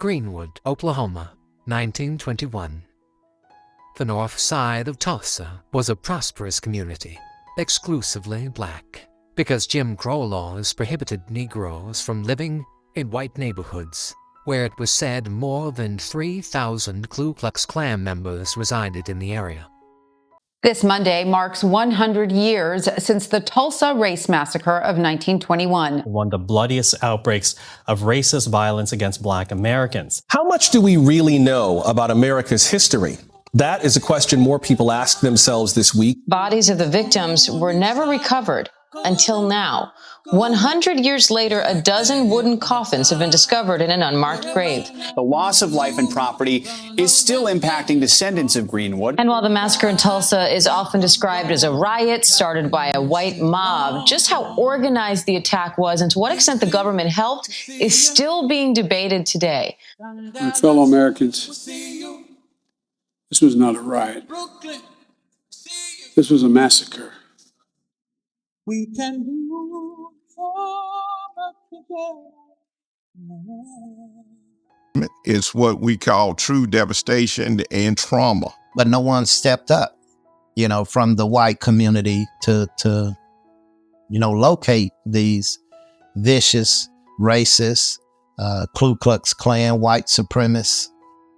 Greenwood, Oklahoma, 1921. The north side of Tulsa was a prosperous community, exclusively black, because Jim Crow laws prohibited Negroes from living in white neighborhoods, where it was said more than 3,000 Ku Klux Klan members resided in the area. This Monday marks 100 years since the Tulsa Race Massacre of 1921. One of the bloodiest outbreaks of racist violence against Black Americans. How much do we really know about America's history? That is a question more people ask themselves this week. Bodies of the victims were never recovered until now. 100 years later, a dozen wooden coffins have been discovered in an unmarked grave. The loss of life and property is still impacting descendants of Greenwood. And while the massacre in Tulsa is often described as a riot started by a white mob, just how organized the attack was and to what extent the government helped is still being debated today. My fellow Americans, this was not a riot. This was a massacre. We can do It's what we call true devastation and trauma. But no one stepped up, from the white community to locate these vicious, racist, Ku Klux Klan, white supremacist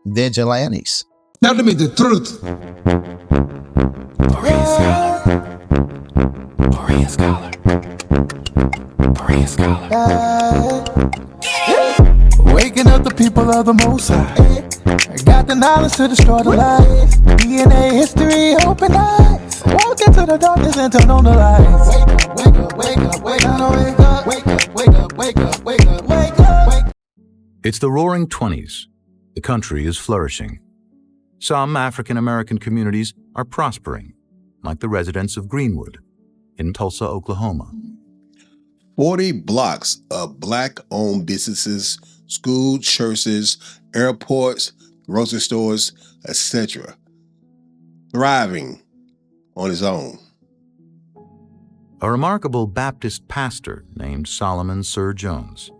vigilantes. Tell me the truth. Berean Scholar. Berean Scholar. Berean Scholar. Waking up the people of the Most High. Got the knowledge to destroy the lies. DNA history, open eyes. Walk into the darkness and turn on the lights. Wake up, wake up, wake up, wake up, wake up, wake up, wake up, wake up, wake up. It's the Roaring 20s. The country is flourishing. Some African-American communities are prospering, like the residents of Greenwood in Tulsa, Oklahoma. 40 blocks of Black-owned businesses, schools, churches, airports, grocery stores, etc. Thriving on its own. A remarkable Baptist pastor named Solomon Sir Jones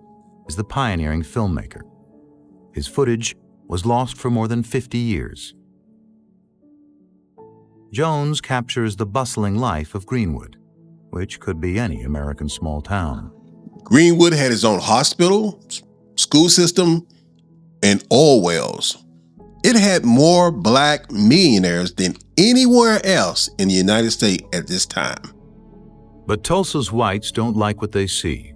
is the pioneering filmmaker. His footage was lost for more than 50 years. Jones captures the bustling life of Greenwood, which could be any American small town. Greenwood had its own hospital, school system, and oil wells. It had more Black millionaires than anywhere else in the United States at this time. But Tulsa's whites don't like what they see.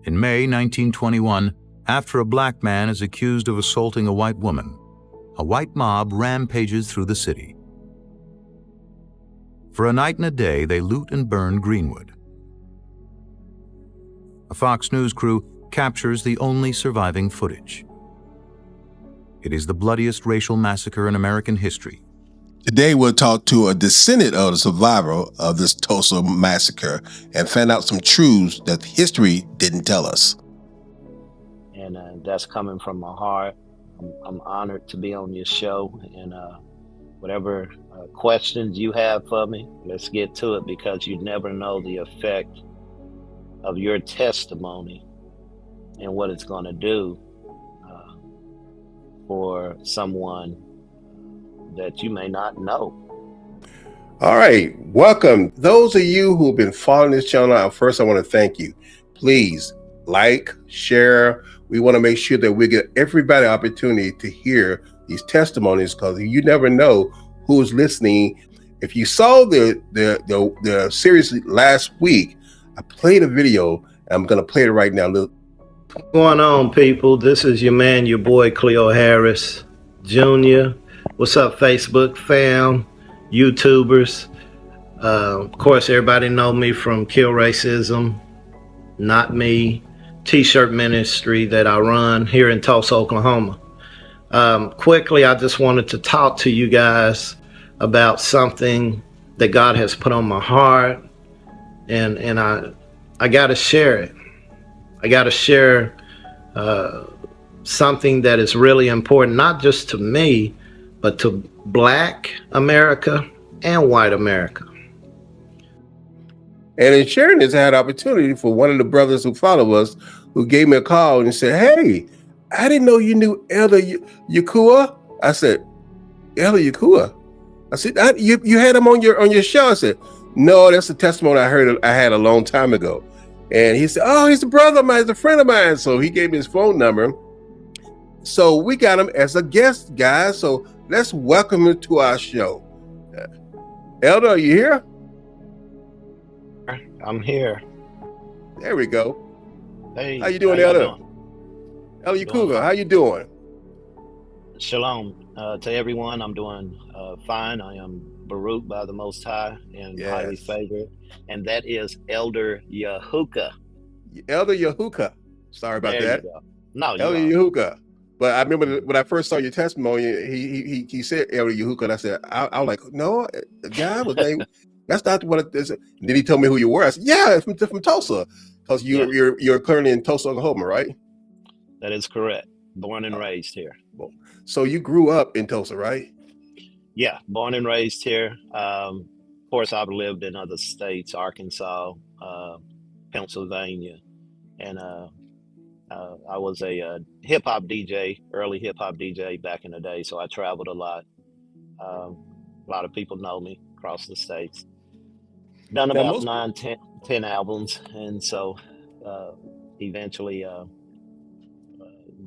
In May 1921, after a Black man is accused of assaulting a white woman, a white mob rampages through the city. For a night and a day, they loot and burn Greenwood. A Fox News crew captures the only surviving footage. It is the bloodiest racial massacre in American history. Today, we'll talk to a descendant of the survivor of this Tulsa massacre and find out some truths that history didn't tell us. And that's coming from my heart. I'm honored to be on your show, and whatever questions you have for me, let's get to it, because you never know the effect of your testimony and what it's going to do for someone that you may not know. All right, welcome. Those of you who've been following this channel out, first I want to thank you. Please like, share. We want to make sure that we get everybody opportunity to hear these testimonies, because you never know who's listening. If you saw the series last week, I played a video, and I'm going to play it right now. What's going on, people? This is your man, your boy, Cleo Harris Jr. What's up, Facebook fam, YouTubers? Of course, everybody know me from Kill Racism, Not Me, T-shirt ministry that I run here in Tulsa, Oklahoma. Quickly, I just wanted to talk to you guys about something that God has put on my heart, and I got to share it. I got to share something that is really important, not just to me, but to Black America and white America. And in sharing this, I had opportunity for one of the brothers who follow us, who gave me a call and said, "Hey, I didn't know you knew Elder Yakua." I said, "Elder Yakua?" I said, "You had him on your show." I said, "No, that's a testimony I had a long time ago." And he said, "Oh, he's a brother of mine, he's a friend of mine." So he gave me his phone number. So we got him as a guest, guys. So let's welcome him to our show. Elder, are you here? I'm here. There we go. Hey, how you doing, Elder? Elder Yakua, how you doing? Shalom to everyone. I'm doing fine. I am Baruch by the Most High and highly favored. And that is Elder Yahuka. Elder Yahuka. Sorry about that. You go. No, Elder Yahuka. But I remember when I first saw your testimony, he said Elder Yahuka, and I said, I was like, no, the guy was named. That's not what it is. And then he told me who you were. I said, yeah, from Tulsa, because you're currently in Tulsa, Oklahoma, right? That is correct. Born and raised here. So you grew up in Tulsa, right? Yeah, born and raised here. Of course, I've lived in other states, Arkansas, Pennsylvania, and I was a hip hop DJ, early hip hop DJ back in the day. So I traveled a lot. A lot of people know me across the states. Done about 10 albums, and so eventually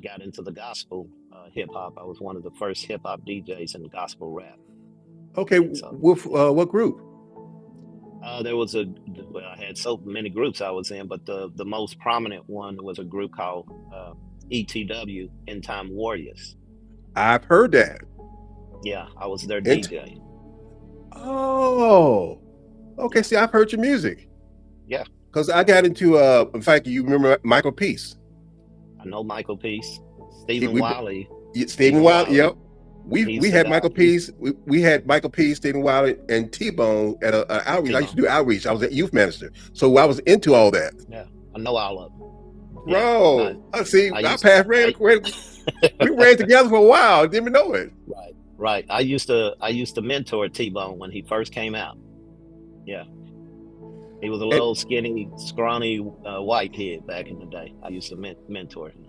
got into the gospel hip hop. I was one of the first hip hop DJs in gospel rap. Okay, so, what group? There was I had so many groups I was in, but the most prominent one was a group called ETW, End Time Warriors. I've heard that. Yeah, I was their DJ. Oh, okay. See, I've heard your music. Yeah. Because I got into, in fact, you remember Michael Peace? I know Michael Peace. Stephen Wiley. Stephen Wiley, yep. We had Michael Peace. We had Michael Peace, Stephen Wiley, and T-Bone at an outreach. T-Bone. I used to do outreach. I was a youth minister. So I was into all that. Yeah, I know all of them. Bro, see, our path ran. We ran together for a while. Didn't even know it. Right. I used to mentor T-Bone when he first came out. Yeah. He was a little skinny, scrawny white kid back in the day. I used to mentor him.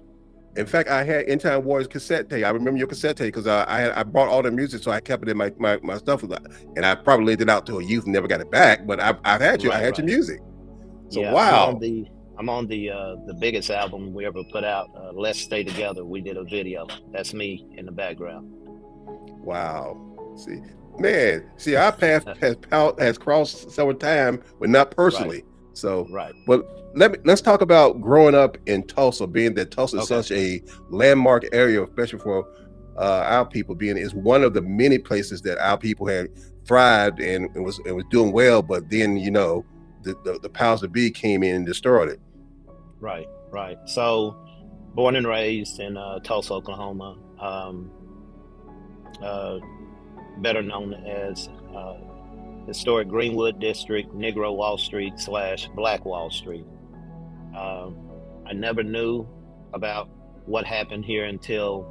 In fact, I had End Time Warriors cassette tape. I remember your cassette tape because I bought all the music, so I kept it in my stuff, and I probably laid it out to a youth and never got it back. But I've had you. I had your music. So yeah, wow. I'm on the biggest album we ever put out. Let's Stay Together. We did a video. That's me in the background. Wow. See, our path has crossed several times, but not personally. Right. So, right. But let's talk about growing up in Tulsa, being that Tulsa is such a landmark area, especially for our people. Being is one of the many places that our people had thrived and was doing well. But then the powers that be came in and destroyed it. Right. So, born and raised in Tulsa, Oklahoma. Better known as historic Greenwood district, Negro Wall Street / Black Wall Street. I never knew about what happened here until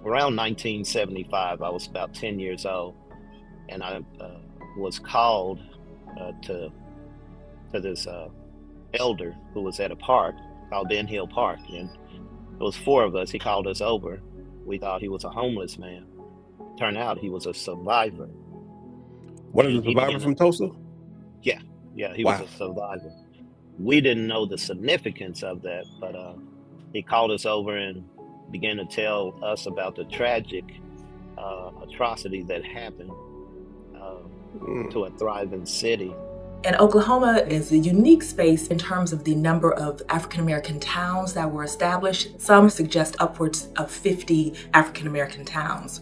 around 1975. I was about 10 years old, and I was called to this elder who was at a park called Ben Hill Park, and it was 4 of us. He called us over. We thought he was a homeless man. Turned out he was a survivor. One of the survivors from Tulsa? Yeah, he was a survivor. We didn't know the significance of that, but he called us over and began to tell us about the tragic atrocity that happened to a thriving city. And Oklahoma is a unique space in terms of the number of African-American towns that were established. Some suggest upwards of 50 African-American towns.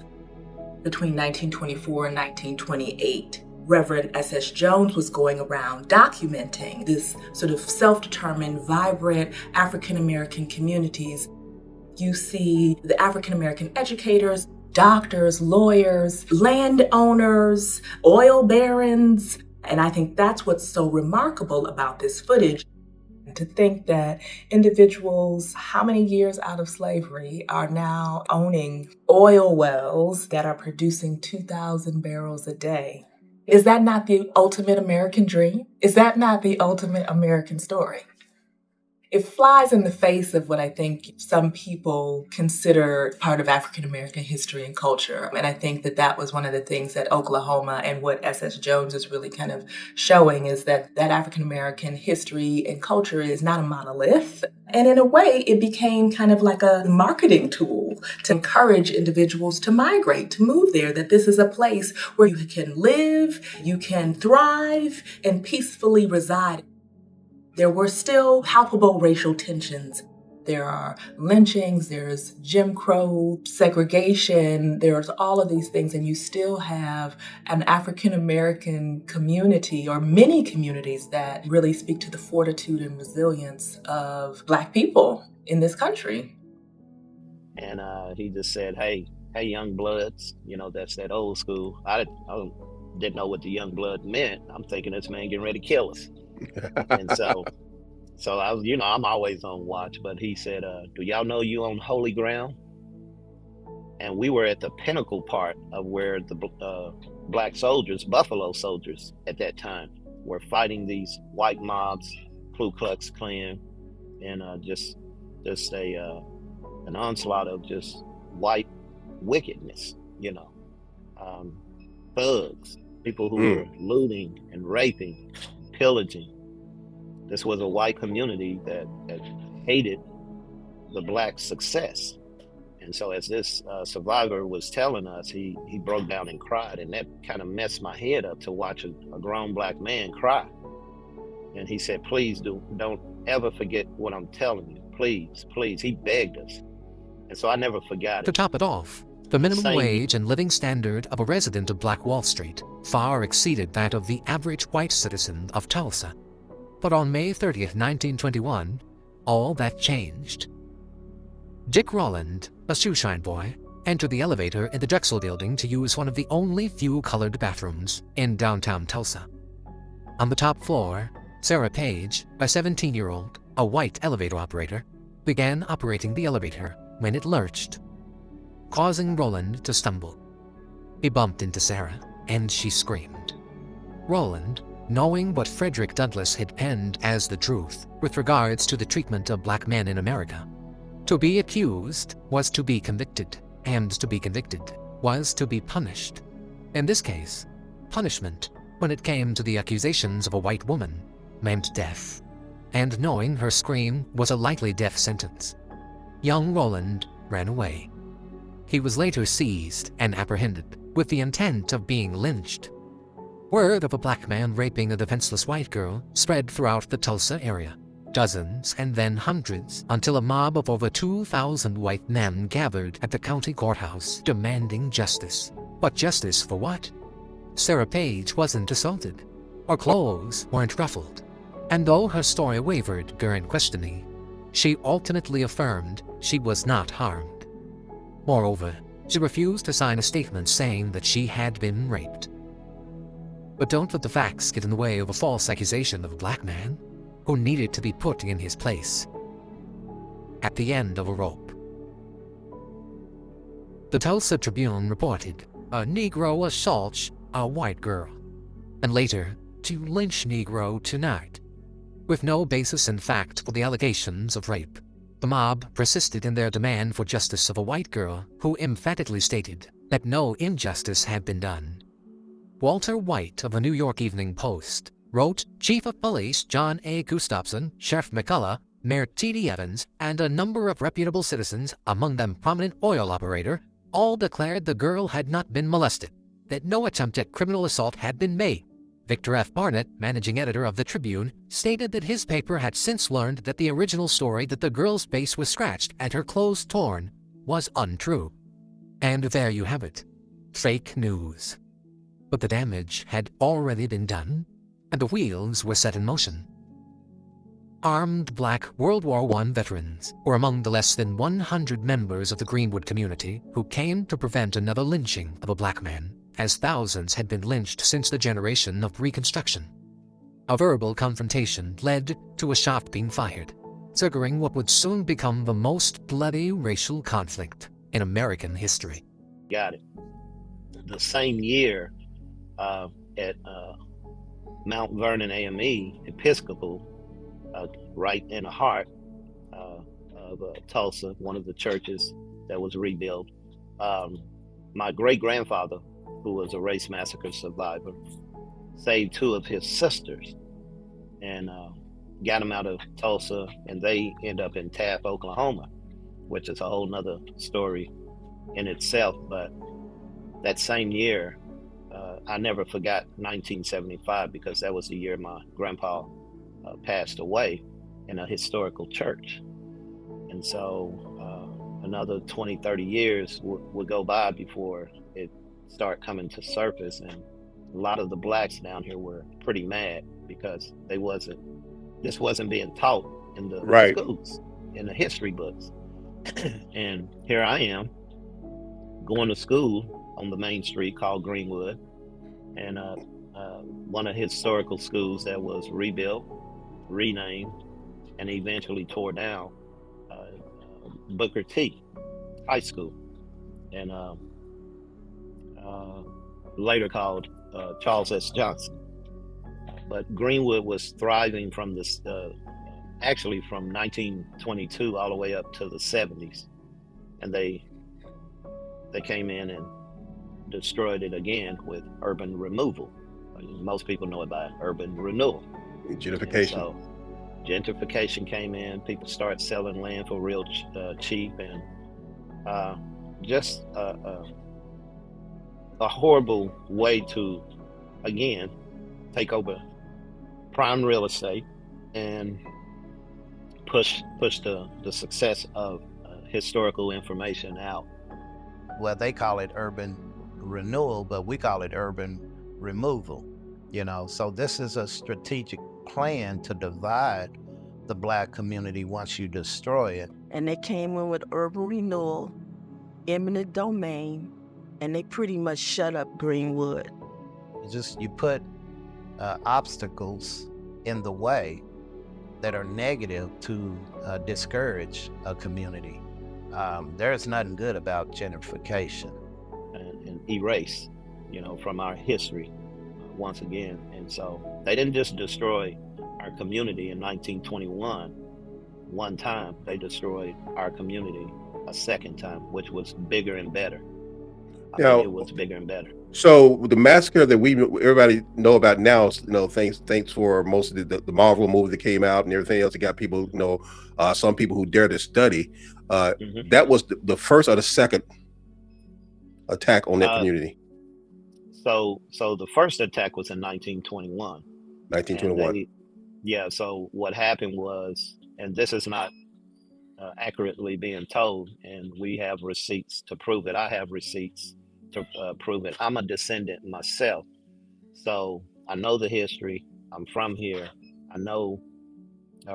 Between 1924 and 1928, Reverend S.S. Jones was going around documenting this sort of self-determined, vibrant African-American communities. You see the African-American educators, doctors, lawyers, landowners, oil barons, and I think that's what's so remarkable about this footage. To think that individuals, how many years out of slavery, are now owning oil wells that are producing 2,000 barrels a day. Is that not the ultimate American dream? Is that not the ultimate American story? It flies in the face of what I think some people consider part of African American history and culture. And I think that that was one of the things that Oklahoma and what S.S. Jones is really kind of showing is that African American history and culture is not a monolith. And in a way, it became kind of like a marketing tool to encourage individuals to migrate, to move there, that this is a place where you can live, you can thrive, and peacefully reside. There were still palpable racial tensions. There are lynchings, there's Jim Crow, segregation, there's all of these things, and you still have an African American community or many communities that really speak to the fortitude and resilience of Black people in this country. And he just said, hey, young bloods, that's that old school. I didn't know what the young blood meant. I'm thinking this man getting ready to kill us. And so I was, I'm always on watch, but he said, do y'all know you on holy ground? And we were at the pinnacle part of where the Black soldiers, Buffalo soldiers at that time, were fighting these white mobs, Ku Klux Klan, and just an onslaught of just white wickedness, thugs, people who were looting and raping, pillaging. This was a white community that hated the Black success. And so as this survivor was telling us, he broke down and cried, and that kind of messed my head up to watch a grown Black man cry. And he said, please don't ever forget what I'm telling you. Please, please. He begged us. And so I never forgot it. To top it off, the minimum wage and living standard of a resident of Black Wall Street far exceeded that of the average white citizen of Tulsa. But on May 30th, 1921, all that changed. Dick Rowland, a shoeshine boy, entered the elevator in the Drexel building to use one of the only few colored bathrooms in downtown Tulsa. On the top floor, Sarah Page, a 17-year-old, a white elevator operator, began operating the elevator when it lurched, causing Rowland to stumble. He bumped into Sarah, and she screamed. Rowland, knowing what Frederick Douglass had penned as the truth with regards to the treatment of Black men in America, to be accused was to be convicted, and to be convicted was to be punished. In this case, punishment, when it came to the accusations of a white woman, meant death, and knowing her scream was a likely death sentence, young Rowland ran away. He was later seized and apprehended with the intent of being lynched. Word of a Black man raping a defenseless white girl spread throughout the Tulsa area. Dozens and then hundreds until a mob of over 2,000 white men gathered at the county courthouse demanding justice. But justice for what? Sarah Page wasn't assaulted. Her clothes weren't ruffled. And though her story wavered during questioning, she ultimately affirmed she was not harmed. Moreover, she refused to sign a statement saying that she had been raped. But don't let the facts get in the way of a false accusation of a Black man who needed to be put in his place. At the end of a rope. The Tulsa Tribune reported, a Negro assaults a white girl, and later, to lynch Negro tonight. With no basis in fact for the allegations of rape, the mob persisted in their demand for justice of a white girl who emphatically stated that no injustice had been done. Walter White of the New York Evening Post wrote, Chief of Police John A. Gustafson, Sheriff McCullough, Mayor T.D. Evans, and a number of reputable citizens, among them prominent oil operator, all declared the girl had not been molested, that no attempt at criminal assault had been made. Victor F. Barnett, managing editor of the Tribune, stated that his paper had since learned that the original story that the girl's face was scratched and her clothes torn was untrue. And there you have it. Fake news. But the damage had already been done, and the wheels were set in motion. Armed Black World War I veterans were among the less than 100 members of the Greenwood community who came to prevent another lynching of a Black man, as thousands had been lynched since the generation of Reconstruction. A verbal confrontation led to a shot being fired, triggering what would soon become the most bloody racial conflict in American history. Got it. The same year, at Mount Vernon AME Episcopal, right in the heart of Tulsa, one of the churches that was rebuilt. My great-grandfather, who was a race massacre survivor, saved 2 of his sisters and got them out of Tulsa, and they end up in Taft, Oklahoma, which is a whole nother story in itself. But that same year, I never forgot 1975, because that was the year my grandpa passed away in a historical church. And so another 20, 30 years would go by before it start coming to surface. And a lot of the blacks down here were pretty mad because this wasn't being taught in the schools, in the history books. And here I am going to school on the main street called Greenwood, and one of his historical schools that was rebuilt, renamed, and eventually tore down, Booker T High School, and later called Charles S. Johnson. But Greenwood was thriving from this, actually from 1922 all the way up to the 70s, and they came in and destroyed it again with urban removal. Most people know it by urban renewal. Gentrification. So gentrification came in. People start selling land for real cheap, and just a horrible way to, again, take over prime real estate and push the success of historical information out. Well, they call it urban renewal, but we call it urban removal. So this is a strategic plan to divide the Black community once you destroy it. And they came in with urban renewal, eminent domain, and they pretty much shut up Greenwood. You put obstacles in the way that are negative to discourage a community. There's nothing good about gentrification. And erase, from our history once again. And so they didn't just destroy our community in 1921 one time, they destroyed our community a second time, which was bigger and better. It was bigger and better. So the massacre that everybody know about now, thanks for most of the Marvel movie that came out and everything else. It got people, some people who dare to study. That was the first or the second attack on that community. So the first attack was in 1921. 1921. So what happened was, and this is not accurately being told, and we have receipts to prove it. I have receipts to prove it. I'm a descendant myself, so I know the history. I'm from here. I know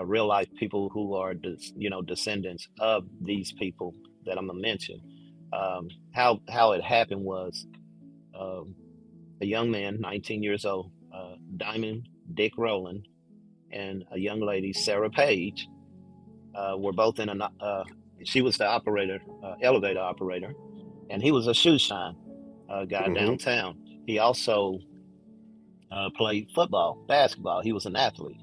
real life people who are descendants of these people that I'm gonna mention. How it happened was a young man, 19 years old, Diamond Dick Rowland, and a young lady, Sarah Page, were both in she was the operator, elevator operator, and he was a shoe shine guy downtown. He also played football, basketball. He was an athlete.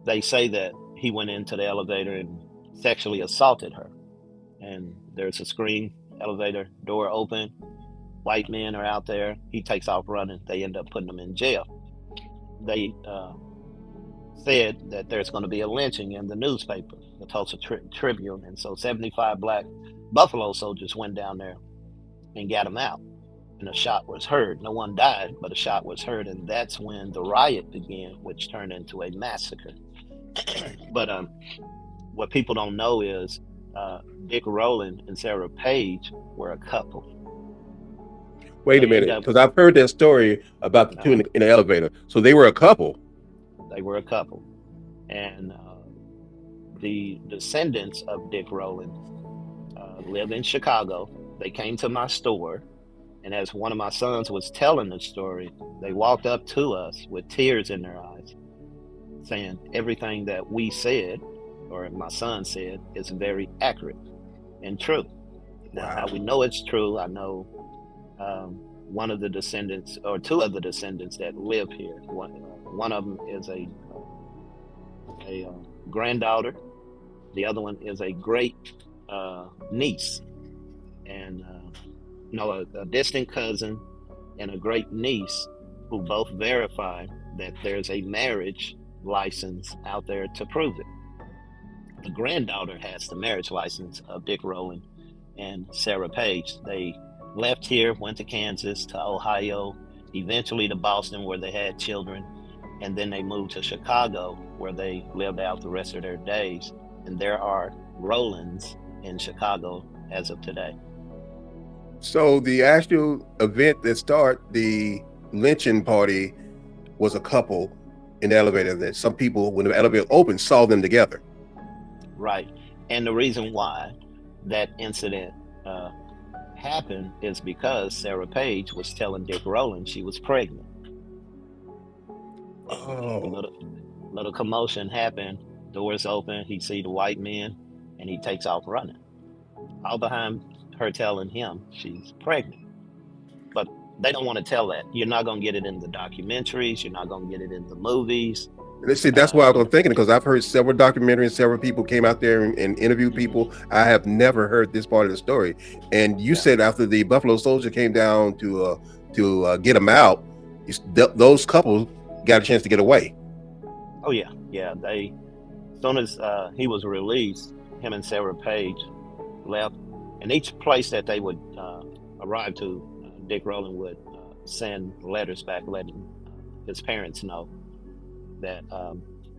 They say that he went into the elevator and sexually assaulted her. And there's a screen, elevator door open. White men are out there. He takes off running. They end up putting him in jail. They said that there's going to be a lynching in the newspaper, the Tulsa Tribune. And so 75 black Buffalo soldiers went down there and got him out. And a shot was heard. No one died, but a shot was heard. And that's when the riot began, which turned into a massacre. But what people don't know is Dick Rowland and Sarah Page were a couple. Wait a minute, because I've heard that story about the two in the elevator. So they were a couple. They were a couple. And the descendants of Dick Rowland live in Chicago. They came to my store. And as one of my sons was telling the story, they walked up to us with tears in their eyes, saying everything that we said, or my son said, is very accurate and true. Now, how we know it's true, I know one of the descendants, or two of the descendants that live here. One of them is a granddaughter. The other one is a great niece, and a distant cousin and a great niece, who both verify that there's a marriage license out there to prove it. The granddaughter has the marriage license of Dick Rowland and Sarah Page. They left here, went to Kansas, to Ohio, eventually to Boston, where they had children, and then they moved to Chicago, where they lived out the rest of their days. And there are Rowlands in Chicago as of today. So the actual event that started the lynching party was a couple in the elevator that some people, when the elevator opened, saw them together. Right. And the reason why that incident happened is because Sarah Page was telling Dick Rowland she was pregnant. Oh. A little commotion happened. Doors open. He see the white men, and he takes off running. All behind her telling him she's pregnant. But they don't want to tell that. You're not going to get it in the documentaries. You're not going to get it in the movies. See, that's why I was thinking, because I've heard several documentaries, several people came out there and interviewed people. I have never heard this part of the story. And you said after the Buffalo Soldier came down to get them out, those couples got a chance to get away. Oh yeah. They, as soon as he was released, him and Sarah Page left, and each place that they would arrive to, Dick Rowland would send letters back letting his parents know that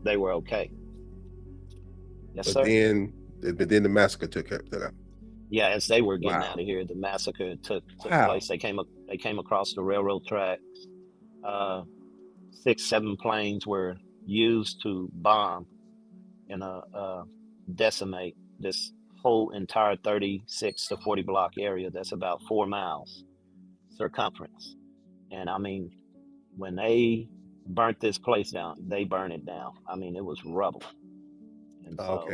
they were okay. Yes, but sir. But then the massacre took up. Yeah, as they were getting out of here, the massacre took place. They came across the railroad tracks. 6-7 planes were used to bomb and decimate this whole entire 36 to 40 block area. That's about 4 miles circumference. And I mean, when they burnt this place down, they burned it down. I mean, it was rubble. And so,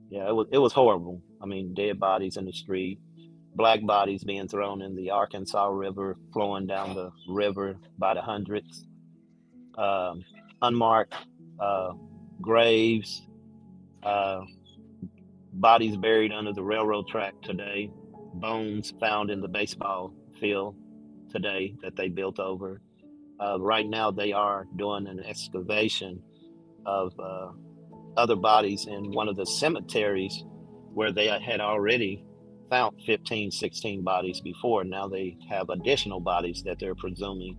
yeah, it was horrible. I mean, dead bodies in the street, black bodies being thrown in the Arkansas River, flowing down the river by the hundreds, unmarked graves, bodies buried under the railroad track today, bones found in the baseball field today that they built over. Right now, they are doing an excavation of other bodies in one of the cemeteries where they had already found 15, 16 bodies before. Now they have additional bodies that they're presuming.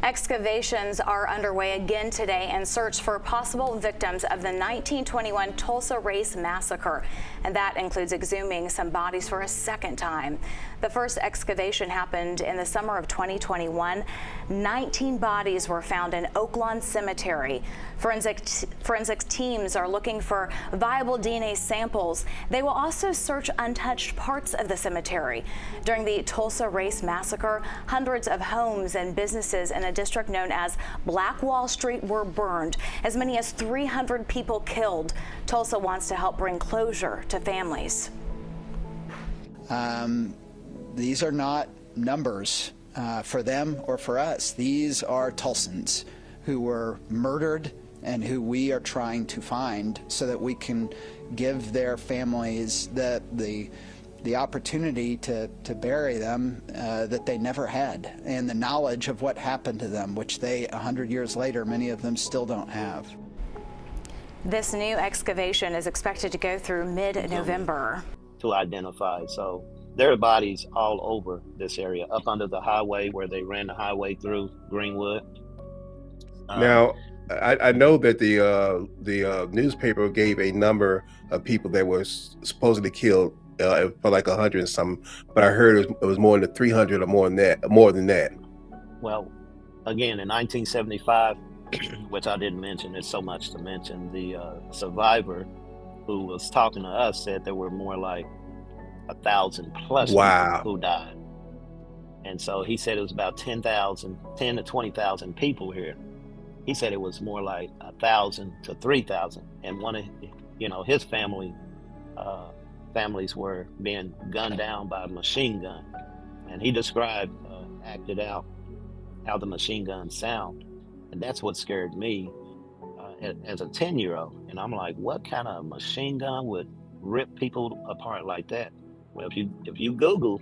Excavations are underway again today in search for possible victims of the 1921 Tulsa Race Massacre, and that includes exhuming some bodies for a second time. The first excavation happened in the summer of 2021. 19 bodies were found in Oaklawn Cemetery. Forensic teams are looking for viable DNA samples. They will also search untouched parts of the cemetery. During the Tulsa Race Massacre, hundreds of homes and businesses in a district known as Black Wall Street were burned. As many as 300 people killed. Tulsa wants to help bring closure to families. These are not numbers for them or for us. These are Tulsans who were murdered and who we are trying to find so that we can give their families the opportunity to bury them that they never had, and the knowledge of what happened to them, which they, 100 years later, many of them still don't have. This new excavation is expected to go through mid-November. To identify, so there are bodies all over this area, up under the highway where they ran the highway through Greenwood. Now, I know that the newspaper gave a number of people that were supposedly killed for like 100 and something, but I heard it was more than 300 or more than that. Well, again, in 1975, which I didn't mention, there's so much to mention, the survivor who was talking to us said there were more like 1,000 plus people who died. And so he said it was about 10 to 20,000 people here. He said it was more like 1,000 to 3,000. And one of, his families were being gunned down by a machine gun. And he described acted out how the machine guns sound. And that's what scared me as a 10-year-old. And I'm like, what kind of machine gun would rip people apart like that? Well, if you Google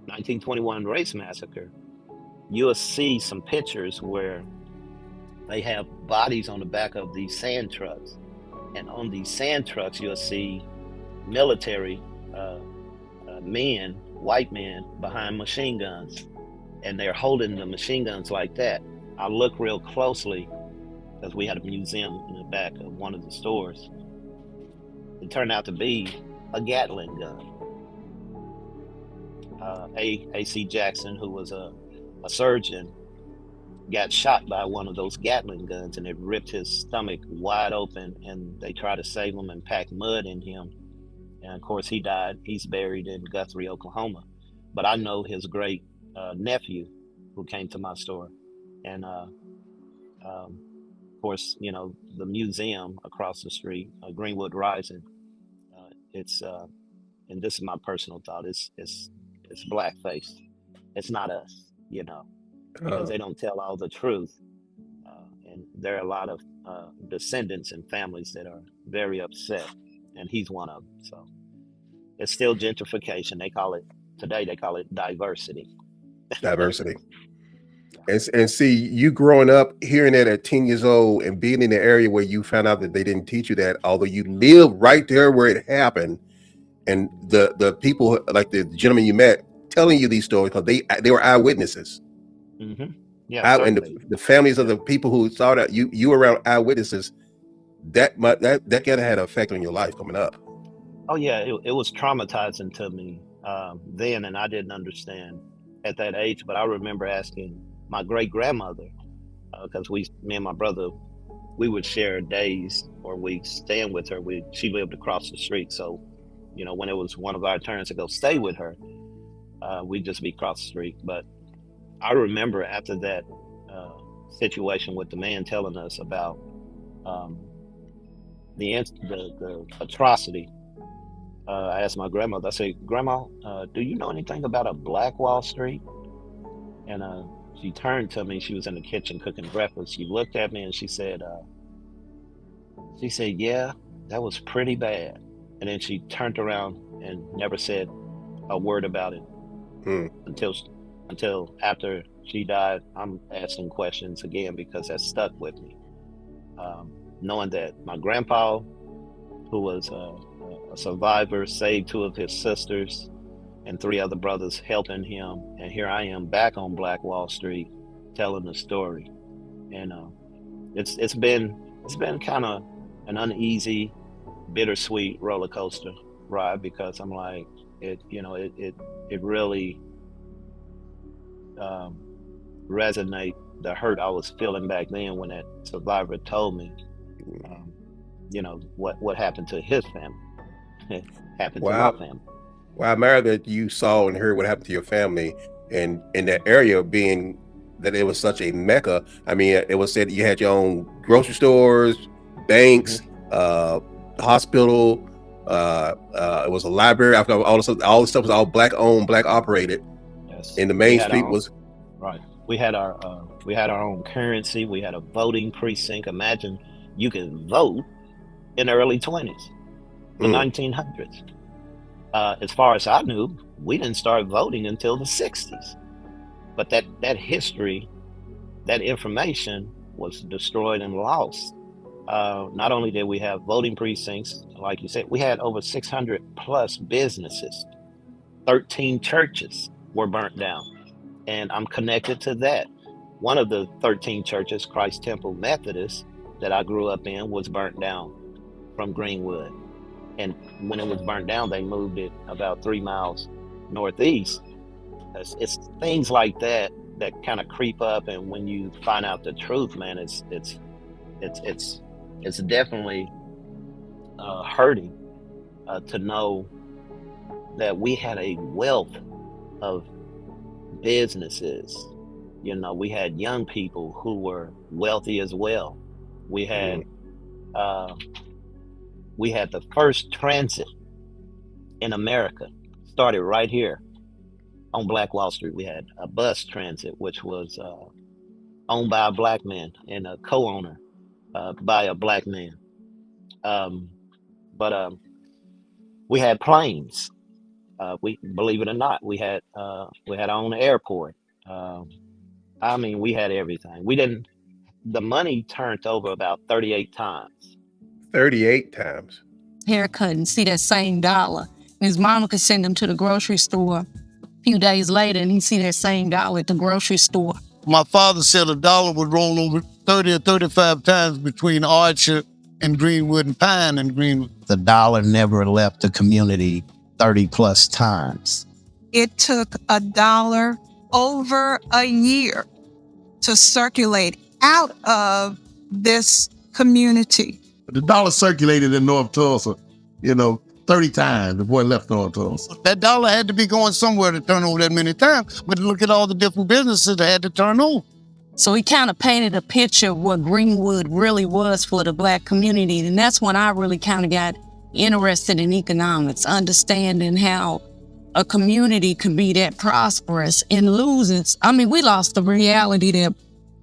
1921 race massacre, you'll see some pictures where they have bodies on the back of these sand trucks. And on these sand trucks, you'll see military men, white men, behind machine guns. And they're holding the machine guns like that. I looked real closely because we had a museum in the back of one of the stores. It turned out to be a Gatling gun. A.C. Jackson, who was a surgeon, got shot by one of those Gatling guns, and it ripped his stomach wide open, and they tried to save him and pack mud in him. And of course he died. He's buried in Guthrie, Oklahoma. But I know his great nephew who came to my store. And of course, you know, the museum across the street, Greenwood Rising, it's and this is my personal thought, it's blackface. It's not us, you know, because they don't tell all the truth. And there are a lot of descendants and families that are very upset, and he's one of them. So it's still gentrification. They call it diversity. Diversity. And see, you growing up hearing that at 10 years old and being in the area where you found out that they didn't teach you that, although you lived right there where it happened, and the people like the gentleman you met telling you these stories because they were eyewitnesses. Mm-hmm. Yeah, and the families of the people who saw that you were around eyewitnesses, that gotta had an effect on your life coming up. Oh yeah, it was traumatizing to me then, and I didn't understand at that age. But I remember asking my great grandmother, because me and my brother, we would share days or weeks staying with her. She lived across the street, so you know, when it was one of our turns to go stay with her, we'd just be across the street. But I remember after that situation with the man telling us about the atrocity, I asked my grandmother, I said, Grandma, do you know anything about a Black Wall Street? And she turned to me. She was in the kitchen cooking breakfast. She looked at me and she said, yeah, that was pretty bad. And then she turned around and never said a word about it until after she died. I'm asking questions again because that stuck with me. Knowing that my grandpa, who was a survivor, saved 2 of his sisters and 3 other brothers helping him, and here I am back on Black Wall Street telling the story. And it's been kind of an uneasy, bittersweet roller coaster ride, because I'm like, it really resonate the hurt I was feeling back then when that survivor told me what happened to his family happened to my family. Well, I admire that you saw and heard what happened to your family, and in that area being that it was such a mecca. I mean, it was said you had your own grocery stores, banks, hospital, it was a library. After all the stuff was all Black owned, Black operated. Yes. And the main street was right. We had our own currency. We had a voting precinct. Imagine you could vote in the early 20s, the 1900s. As far as I knew, we didn't start voting until the 60s. But that history, that information was destroyed and lost. Not only did we have voting precincts, like you said, we had over 600 plus businesses. 13 churches were burnt down. And I'm connected to that. One of the 13 churches, Christ Temple Methodist, that I grew up in, was burnt down from Greenwood. And when it was burnt down, they moved it about 3 miles northeast. It's things like that kind of creep up, and when you find out the truth, man, it's definitely hurting to know that we had a wealth of businesses. You know, we had young people who were wealthy as well. We had the first transit in America started right here on Black Wall Street, we had a bus transit, which was owned by a black man and a co-owner by a black man. But we had planes. We, believe it or not, we had our own airport. I mean, we had everything. We didn't. The money turned over about 38 times. 38 times. Haircut and see that same dollar. And his mama could send him to the grocery store a few days later and he'd see that same dollar at the grocery store. My father said a dollar would roll over 30 or 35 times between Archer and Greenwood and Pine and Greenwood. The dollar never left the community 30 plus times. It took a dollar over a year to circulate out of this community. The dollar circulated in North Tulsa, 30 times before it left North Tulsa. That dollar had to be going somewhere to turn over that many times, but look at all the different businesses that had to turn over. So he kind of painted a picture of what Greenwood really was for the Black community. And that's when I really kind of got interested in economics, understanding how a community could be that prosperous and lose its. I mean, we lost the reality that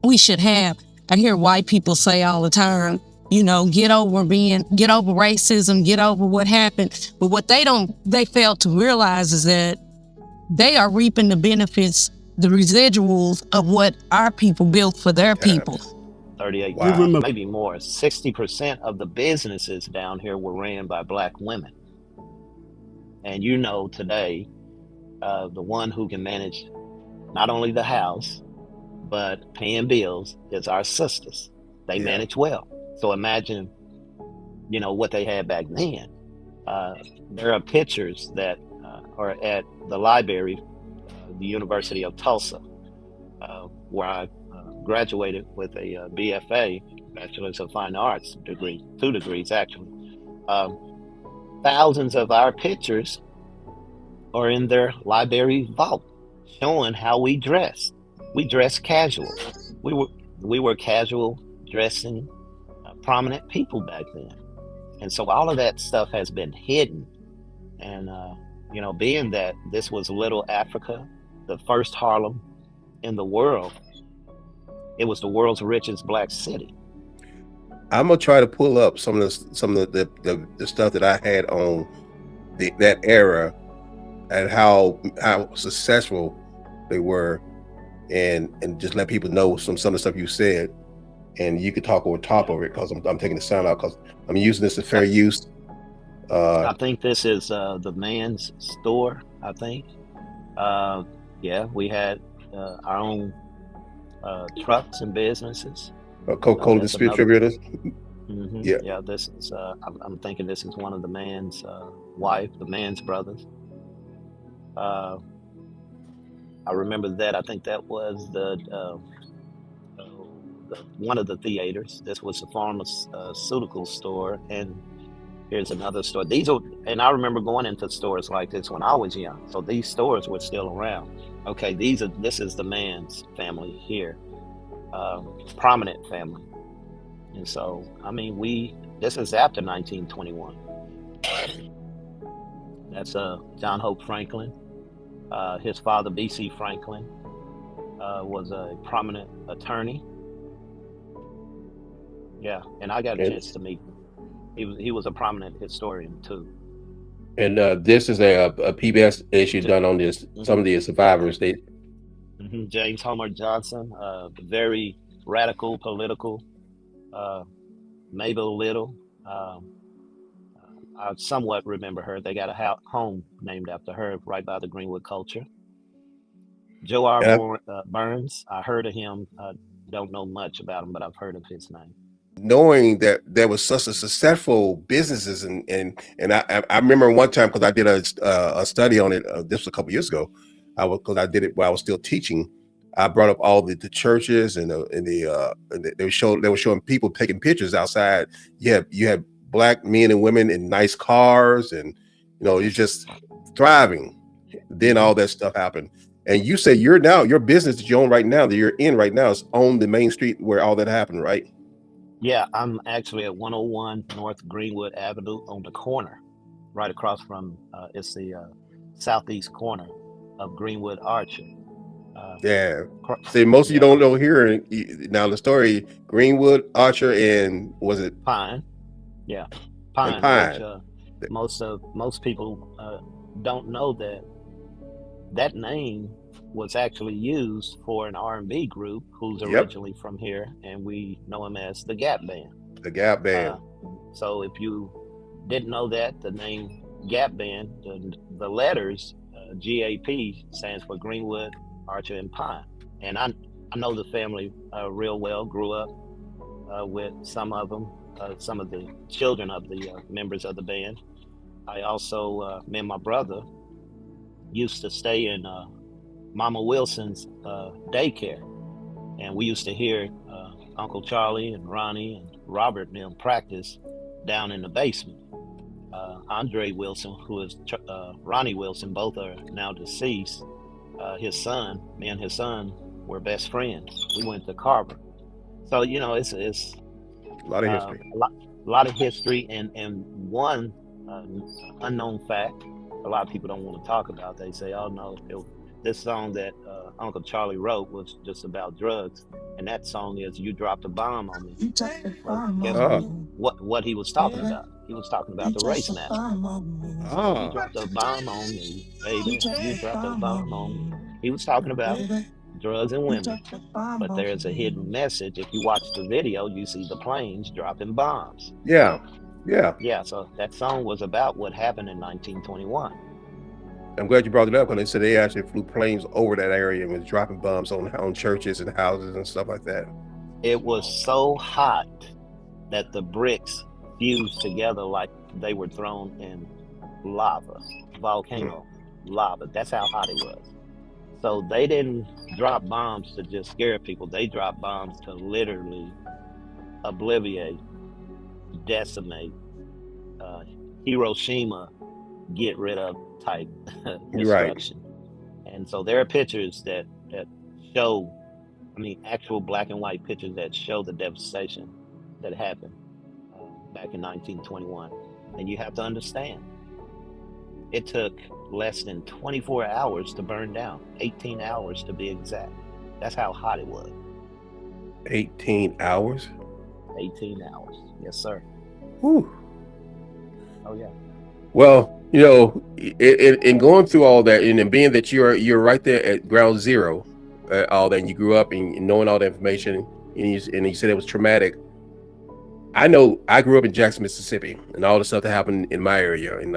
we should have. I hear white people say all the time, get over racism, get over what happened. But what they fail to realize is that they are reaping the benefits, the residuals of what our people built for their people. 38, Wow. maybe more. 60% of the businesses down here were ran by Black women. And today, the one who can manage not only the house, but paying bills is our sisters. They manage well. So imagine, what they had back then. There are pictures that are at the library, the University of Tulsa, where I graduated with a BFA, Bachelor's of Fine Arts degree, 2 degrees actually. Thousands of our pictures are in their library vault, showing how we dressed. We dressed casual. We were casual dressing prominent people back then. And so all of that stuff has been hidden. And, being that this was Little Africa, the first Harlem in the world, it was the world's richest Black city. I'm gonna try to pull up some of the stuff that I had on that era and how successful they were, and just let people know some of the stuff you said, and you could talk over top of it because I'm taking the sound out because I'm using this as fair use. I think this is the man's store. I think. We had our own trucks and businesses. Coca-Cola distributors. Mm-hmm. Yeah. This is. I'm thinking this is one of the man's wife, the man's brothers. I remember that. I think that was the one of the theaters. This was the pharmaceutical store, and here's another store. And I remember going into stores like this when I was young. So these stores were still around. Okay, this is the man's family here, prominent family. And so, this is after 1921. That's John Hope Franklin. His father, B.C. Franklin, was a prominent attorney. Yeah, and I got a chance to meet him. He was a prominent historian too. And this is a PBS issue done on this. Some of the survivors. James Homer Johnson, very radical, political. Mabel Little. I somewhat remember her. They got a home named after her right by the Greenwood culture. Joe R. Burns. I heard of him. Don't know much about him, but I've heard of his name. Knowing that there was such a successful businesses, and I remember one time because I did a study on it. This was a couple years ago. Because I did it while I was still teaching. I brought up all the churches and they were showing people taking pictures outside. You had Black men and women in nice cars, and you're just thriving. Then all that stuff happened. And you say your business that you own right now, that you're in right now, is on the main street where all that happened, right? Yeah, I'm actually at 101 North Greenwood Avenue on the corner, right across from, it's the southeast corner of Greenwood Archer. Yeah. See, most of you don't know here now the story. Greenwood, Archer, and was it Pine? Yeah, Pine. And Pine. Which most people don't know that name was actually used for an R&B group who's originally from here, and we know him as the Gap Band. The Gap Band. So if you didn't know that, the name Gap Band, the letters GAP stands for Greenwood, Archer, and Pine. And I know the family real well. Grew up with some of them, some of the children of the members of the band. I also, me and my brother used to stay in Mama Wilson's daycare, and we used to hear Uncle Charlie and Ronnie and Robert and them practice down in the basement. Andre Wilson, who is Ronnie Wilson, both are now deceased. His son, me and his son were best friends. We went to Carver. So, you know, it's a lot of history. A lot of history, and one unknown fact a lot of people don't want to talk about. They say, oh no, this song that Uncle Charlie wrote was just about drugs, and that song is "You Dropped a Bomb on Me." What he was talking about? He was talking about the race massacre. You dropped a bomb on me, baby. You dropped a bomb on me. He was talking about drugs and women, but there's a hidden message. If you watch the video, you see the planes dropping bombs. Yeah. So that song was about what happened in 1921. I'm glad you brought it up, because they said they actually flew planes over that area and was dropping bombs on churches and houses and stuff like that. It was so hot that the bricks fused together like they were thrown in lava, volcano lava. That's how hot it was. So they didn't drop bombs to just scare people. They dropped bombs to literally obliviate, decimate, Hiroshima, get rid of type destruction. Right. And so there are pictures that show, actual black and white pictures that show the devastation that happened back in 1921. And you have to understand, it took less than 24 hours to burn down, 18 hours to be exact. That's how hot it was. 18 hours? 18 hours, yes sir. Whew. Oh yeah. Well, you know, in going through all that, and being that you're right there at ground zero, all that, and you grew up and knowing all the information, and you said it was traumatic. I know I grew up in Jackson, Mississippi, and all the stuff that happened in my area. And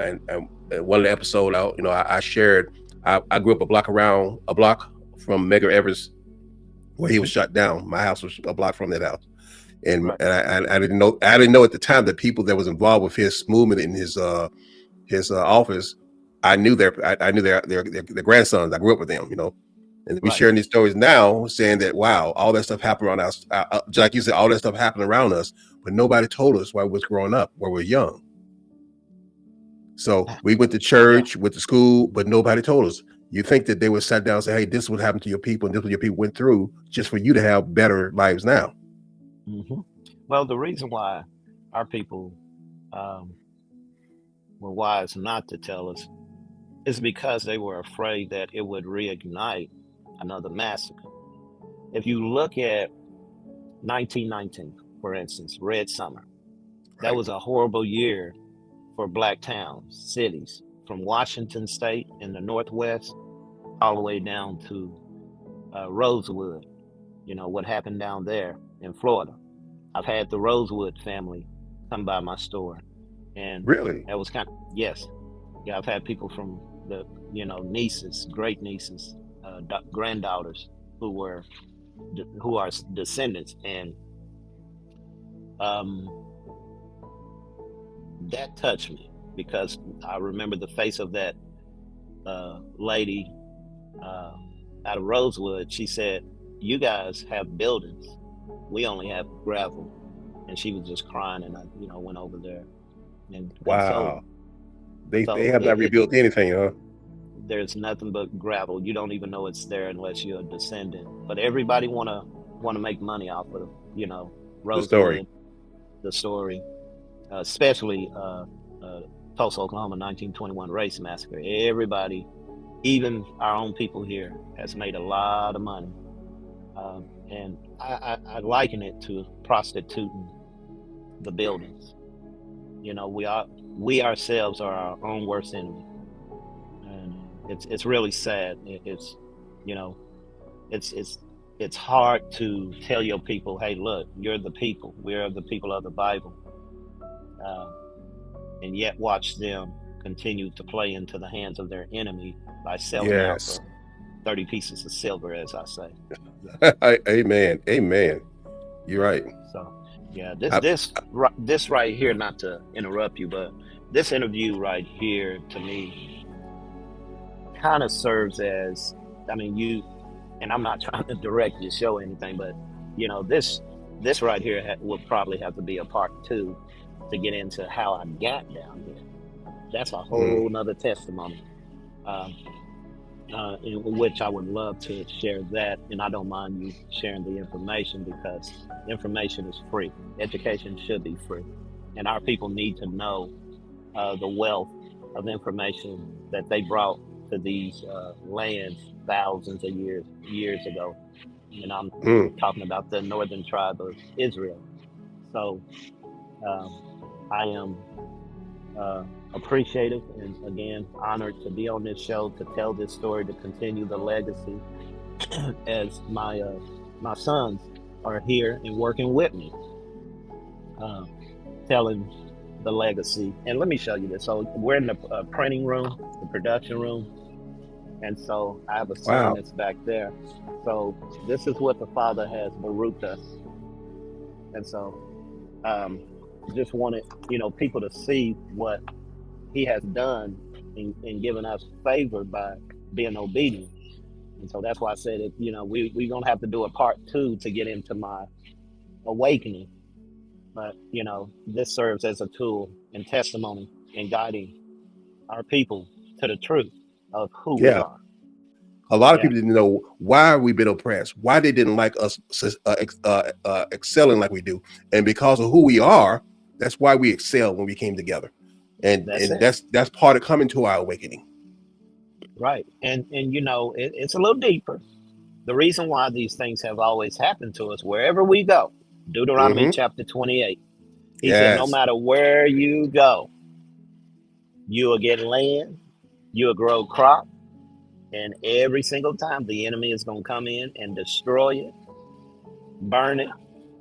one of the episodes, I shared, I grew up a block from Medgar Evers, where he was shot down. My house was a block from that house, and I didn't know at the time the people that was involved with his movement in his office. I knew their grandsons. I grew up with them, and we sharing these stories now, saying that wow, all that stuff happened around us. Like you said, all that stuff happened around us, but nobody told us while we was growing up, while we were young. So we went to church, went to school, but nobody told us. You think that they would sat down and say, hey, this is what happened to your people, and this is what your people went through, just for you to have better lives now. Mm-hmm. Well, the reason why our people were wise not to tell us is because they were afraid that it would reignite another massacre. If you look at 1919, for instance, Red Summer, that was a horrible year for black towns, cities, from Washington State in the Northwest all the way down to Rosewood, what happened down there in Florida. I've had the Rosewood family come by my store, and really, that was yes. Yeah, I've had people from the, nieces, great nieces, granddaughters who are descendants, and that touched me because I remember the face of that lady out of Rosewood. She said, "You guys have buildings. We only have gravel," and she was just crying. And I, went over there. And wow, they have not rebuilt anything, huh? There's nothing but gravel. You don't even know it's there unless you're a descendant. But everybody wanna make money off of Rosewood, the story, especially Tulsa, Oklahoma, 1921 race massacre. Everybody even our own people here has made a lot of money. And I liken it to prostituting the buildings. You know, we ourselves are our own worst enemy. And it's really sad. It's, you know, it's hard to tell your people, hey, look, you're the people. We're the people of the Bible. And yet watch them continue to play into the hands of their enemy by selling out Yes. for 30 pieces of silver, as I say. Amen. Amen. You're right. So, yeah, this right here, not to interrupt you, but this interview right here, to me, kind of serves as, I mean, you, and I'm not trying to direct your show or anything, but, you know, this right here would probably have to be a part 2 to get into how I got down here. That's a whole nother testimony, in which I would love to share that. And I don't mind you sharing the information, because information is free. Education should be free. And our people need to know the wealth of information that they brought to these lands thousands of years ago. And I'm talking about the northern tribe of Israel. So I am appreciative and, again, honored to be on this show, to tell this story, to continue the legacy as my sons are here and working with me, telling the legacy. And let me show you this. So we're in the printing room, the production room. And so I have a son that's back there. So this is what the Father has baruched us. And so just wanted, you know, people to see what he has done in giving us favor by being obedient. And so that's why I said it, you know, we're going to have to do a part 2 to get into my awakening. But, you know, this serves as a tool and testimony in guiding our people to the truth of who we are. A lot of people didn't know why we've been oppressed, why they didn't like us excelling like we do. And because of who we are, that's why we excel when we came together. And that's part of coming to our awakening. Right. And you know, it's a little deeper. The reason why these things have always happened to us, wherever we go, Deuteronomy chapter 28, he said, no matter where you go, you will get land, you will grow crop, and every single time the enemy is going to come in and destroy it, burn it,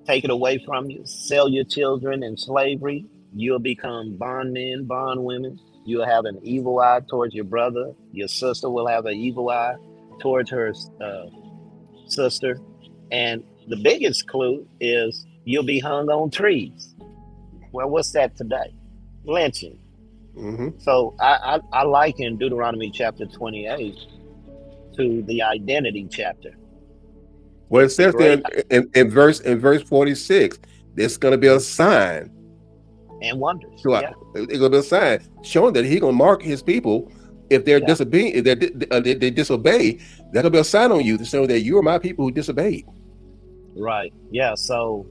take it away from you, sell your children in slavery. You'll become bondmen, bondwomen. You'll have an evil eye towards your brother. Your sister will have an evil eye towards her sister. And the biggest clue is you'll be hung on trees. Well, what's that today? Lynching. So I liken Deuteronomy chapter 28 to the identity chapter. Well, it says there in verse 46, there's going to be a sign and wonders. It's going to be a sign showing that he's going to mark his people if they're disobeying. If they disobey, there's going to be a sign on you to show that you are my people who disobeyed. Right. Yeah. So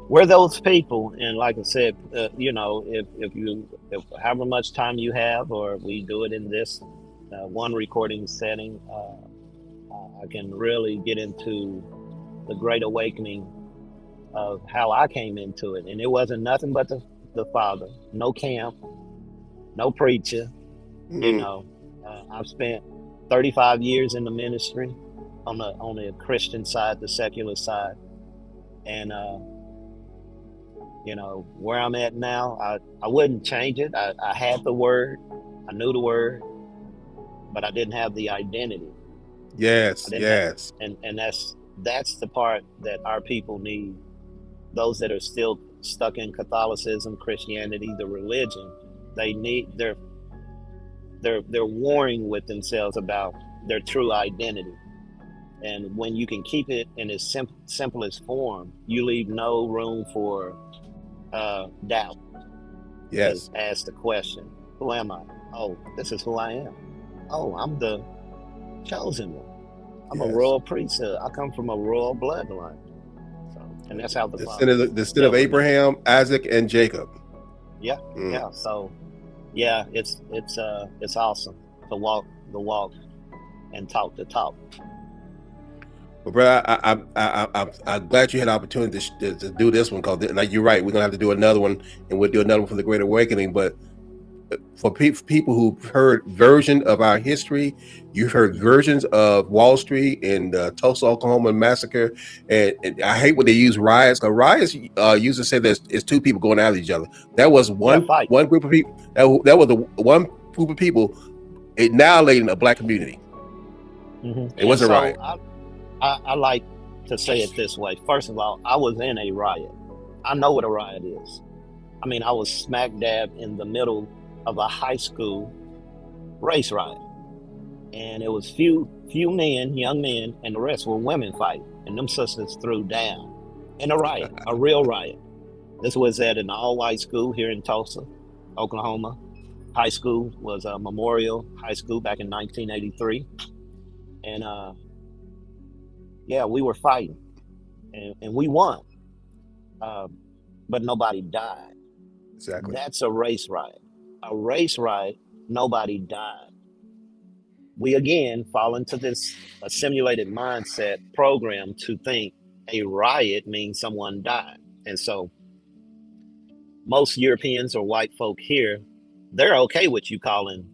we're those people, and like I said, you know, if however much time you have, or we do it in this one recording setting, I can really get into the great awakening of how I came into it. And it wasn't nothing but the Father. No camp, no preacher. You know, I've spent 35 years in the ministry on the Christian side, the secular side. And, you know, where I'm at now, I wouldn't change it. I had the word, I knew the word, but I didn't have the identity. Yes. And that's the part that our people need. Those that are still stuck in Catholicism, Christianity, the religion, they're warring with themselves about their true identity. And when you can keep it in its simplest form, you leave no room for doubt. Yes. Ask the question, who am I? Oh, this is who I am. Oh, I'm the chosen one. I'm a royal priesthood. I come from a royal bloodline. And that's how the descendant of Abraham, Isaac, and Jacob. Yeah. So, yeah, it's awesome to walk the walk and talk the talk. Well, brother, I'm glad you had the opportunity to do this one, because like you're right, we're gonna have to do another one, and we'll do another one for the Great Awakening. But for people who've heard version of our history, you've heard versions of Wall Street and Tulsa, Oklahoma Massacre, and I hate when they use riots, because riots used to say that it's two people going at each other. That was one group of people. That was the one group of people annihilating a black community. Mm-hmm. It wasn't right. I like to say it this way. First of all, I was in a riot. I know what a riot is. I mean, I was smack dab in the middle of a high school race riot, and it was few men, young men, and the rest were women fighting, and them sisters threw down in a riot, a real riot. This was at an all-white school here in Tulsa, Oklahoma. High school was a Memorial High School back in 1983, and yeah, we were fighting, and we won, but nobody died. Exactly. That's a race riot. A race riot, nobody died. We again fall into this simulated mindset program to think a riot means someone died. And so most Europeans or white folk here, they're okay with you calling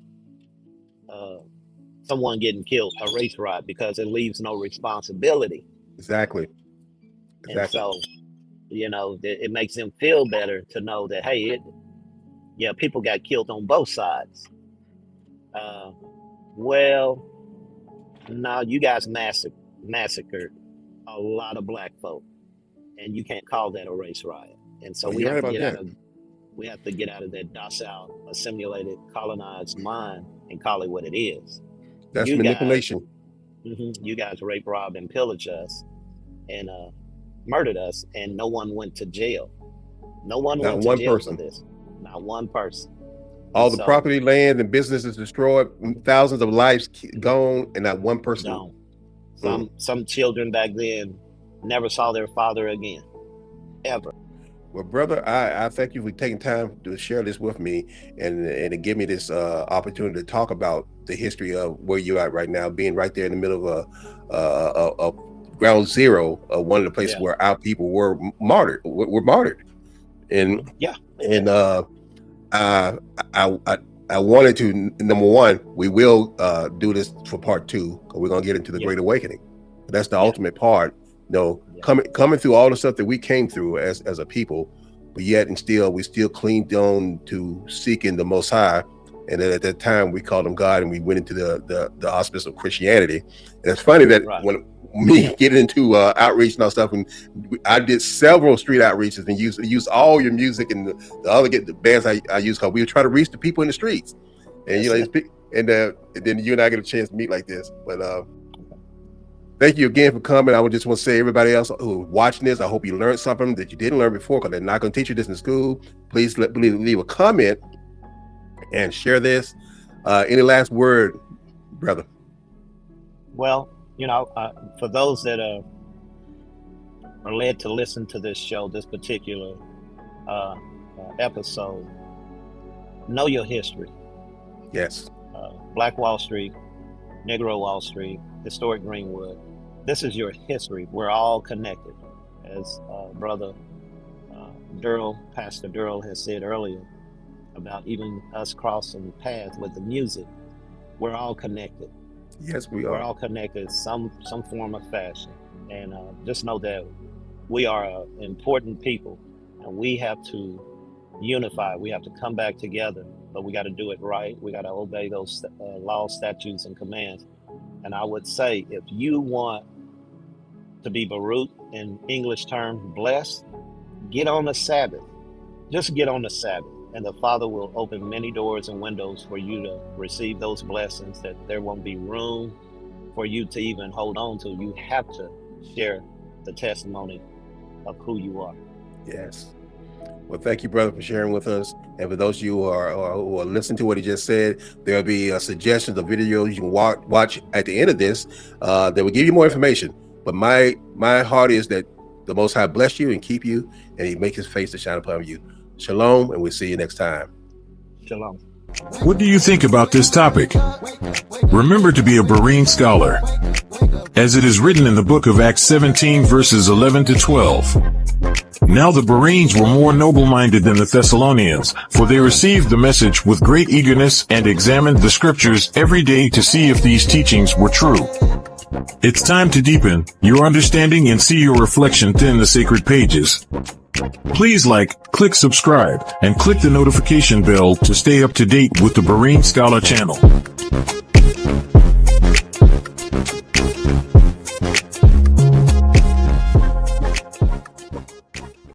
someone getting killed a race riot, because it leaves no responsibility. Exactly. And so, you know, it makes them feel better to know that, hey, people got killed on both sides. Well, no, you guys massacred a lot of black folk, and you can't call that a race riot. And so we have to get out of that docile, assimilated, colonized mind and call it what it is. That's manipulation. You guys raped, robbed, and pillaged us, and murdered us, and no one went to jail. No one went to jail for this. Not one person. All the property, land, and businesses destroyed, thousands of lives gone, and not one person. Gone. Some children back then never saw their father again, ever. Well, brother, I thank you for taking time to share this with me and to give me this opportunity to talk about the history of where you're at right now, being right there in the middle of ground zero of one of the places where our people were martyred. And I wanted to, number one, we will do this for part 2, because we're gonna get into the Great Awakening. That's the ultimate part. Coming through all the stuff that we came through as a people, but yet and still we still clinged on to seeking the Most High. And then at that time we called him God, and we went into the auspice of Christianity. And it's funny that when me getting into outreach and all stuff, and I did several street outreaches and used all your music and the bands I used, because we were trying to reach the people in the streets. And and then you and I get a chance to meet like this. But thank you again for coming. I would just want to say, everybody else who's watching this, I hope you learned something that you didn't learn before, because they're not going to teach you this in school. Please leave a comment and share this. Any last word, brother? Well, you know, for those that are led to listen to this show, this particular episode, know your history. Yes. Black Wall Street, Negro Wall Street, historic Greenwood. This is your history. We're all connected. As brother Pastor Durrell has said earlier, about even us crossing paths with the music. We're all connected. Yes, we are. We're all connected some form of fashion. And just know that we are important people, and we have to unify. We have to come back together, but we got to do it right. We got to obey those laws, statutes, and commands. And I would say, if you want to be Baruch, in English terms, blessed, get on the Sabbath. Just get on the Sabbath, and the Father will open many doors and windows for you to receive those blessings that there won't be room for you to even hold on to. You have to share the testimony of who you are. Yes. Well, thank you, brother, for sharing with us. And for those of you who are listening to what he just said, there'll be suggestions of videos you can watch at the end of this that will give you more information. But my heart is that the Most High bless you and keep you, and he make his face to shine upon you. Shalom, and we'll see you next time. Shalom. What do you think about this topic? Remember to be a Berean scholar, as it is written in the book of Acts 17 verses 11 to 12. Now the Bereans were more noble-minded than the Thessalonians, for they received the message with great eagerness and examined the scriptures every day to see if these teachings were true. It's time to deepen your understanding and see your reflection in the sacred pages. Please click subscribe, and click the notification bell to stay up to date with the Berean Scholar channel.